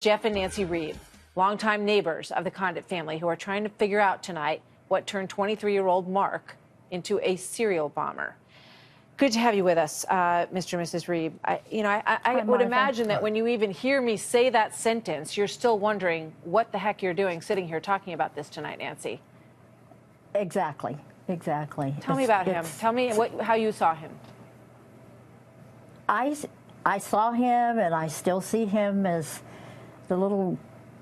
Jeff and Nancy Reeb, longtime neighbors of the Condit family, who are trying to figure out tonight what turned 23-year-old Mark into a serial bomber. Good to have you with us, Mr. and Mrs. Reeb. I would imagine that when you even hear me say that sentence, you're still wondering what the heck you're doing sitting here talking about this tonight, Nancy. Exactly. Tell me about him. Tell me how you saw him. I saw him, and I still see him as the little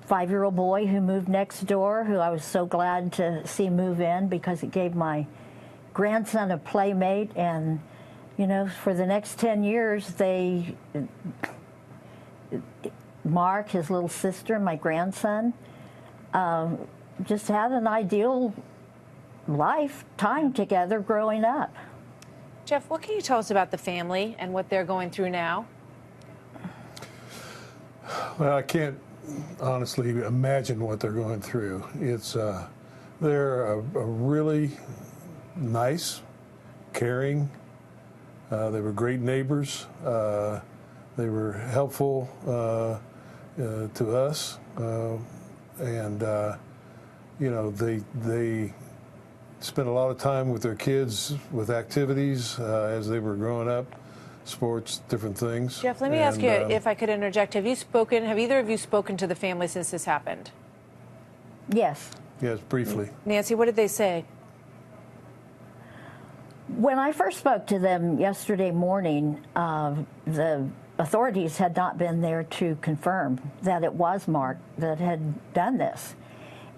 5-year-old boy who moved next door, who I was so glad to see move in because it gave my grandson a playmate. And, you know, for the next 10 years, Mark, his little sister, my grandson, just had an ideal lifetime together growing up. Jeff, what can you tell us about the family and what they're going through now? Well, I can't honestly imagine what they're going through. They're a really nice, caring. They were great neighbors. They were helpful to us, and you know, they spent a lot of time with their kids with activities as they were growing up. Sports, different things. Jeff, let me ask you, if I could interject, have either of you spoken to the family since this happened? Yes. Yes, briefly. Nancy, what did they say? When I first spoke to them yesterday morning, the authorities had not been there to confirm that it was Mark that had done this.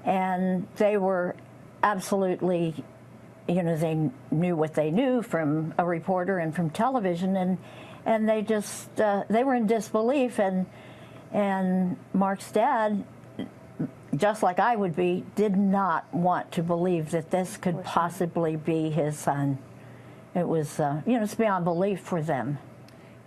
And they were absolutely, you know, they knew what they knew from a reporter and from television, and they just they were in disbelief, and Mark's dad, just like I would be, did not want to believe that this could possibly be his son. It was you know, it's beyond belief for them.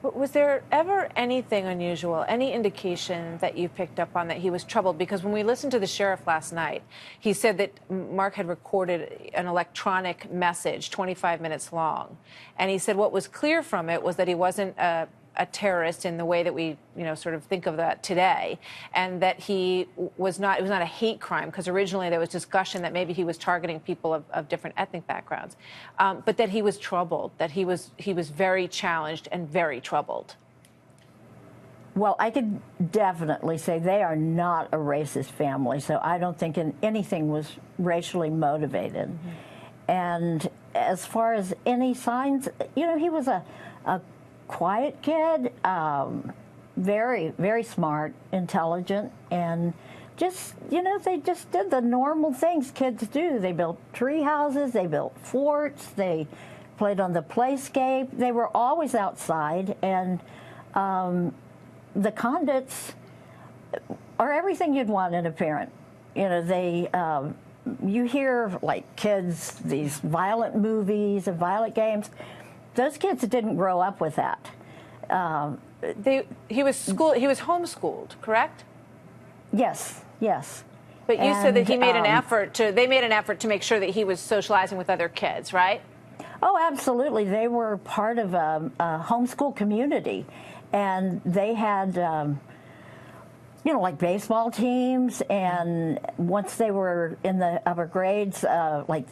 Was there ever anything unusual, any indication that you picked up on that he was troubled? Because when we listened to the sheriff last night, he said that Mark had recorded an electronic message 25 minutes long. And he said what was clear from it was that he wasn't a terrorist in the way that we, you know, sort of think of that today, and that it was not a hate crime, because originally there was discussion that maybe he was targeting people of different ethnic backgrounds, but that he was troubled, that he was very challenged and very troubled. Well, I could definitely say they are not a racist family, so I don't think anything was racially motivated. Mm-hmm. And as far as any signs, you know, he was a quiet kid, very, very smart, intelligent, and just, you know, they just did the normal things kids do. They built tree houses, they built forts, they played on the playscape. They were always outside, and the Condits are everything you'd want in a parent. You know, you hear, like, kids, these violent movies and violent games. Those kids didn't grow up with that. He was homeschooled, correct? Yes. But you said that he made an effort they made an effort to make sure that he was socializing with other kids, right? Oh, absolutely. They were part of a homeschool community, and they had, you know, like baseball teams, and once they were in the upper grades, like,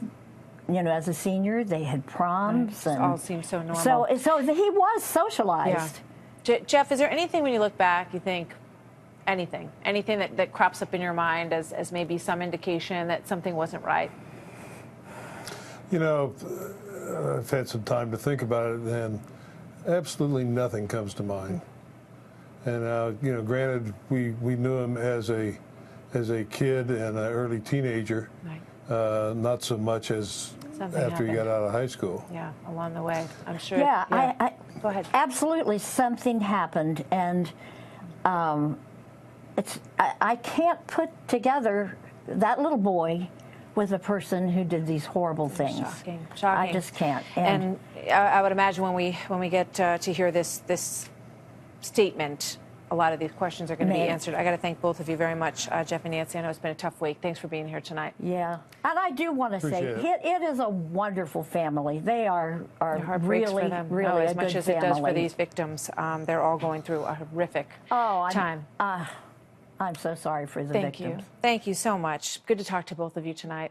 you know, as a senior, they had proms. Right. It all seems so normal. So he was socialized. Yeah. Jeff, is there anything when you look back you think, anything that crops up in your mind as maybe some indication that something wasn't right? You know, I've had some time to think about it, and absolutely nothing comes to mind. And, you know, granted, we knew him as a kid and an early teenager. Right. Not so much as after he got out of high school. Yeah, along the way, I'm sure. Yeah, go ahead. Absolutely, something happened, and I can't put together that little boy with a person who did these horrible things. Shocking. I just can't. And I would imagine when we get to hear this statement, a lot of these questions are going to be answered. I got to thank both of you very much, Jeff and Nancy. I know it's been a tough week. Thanks for being here tonight. Yeah, and I do want to say it is a wonderful family. They are really, for them. really as much as family. It does for these victims. They're all going through a horrific time. I'm so sorry for the Thank victims. you. Thank you so much. Good to talk to both of you tonight.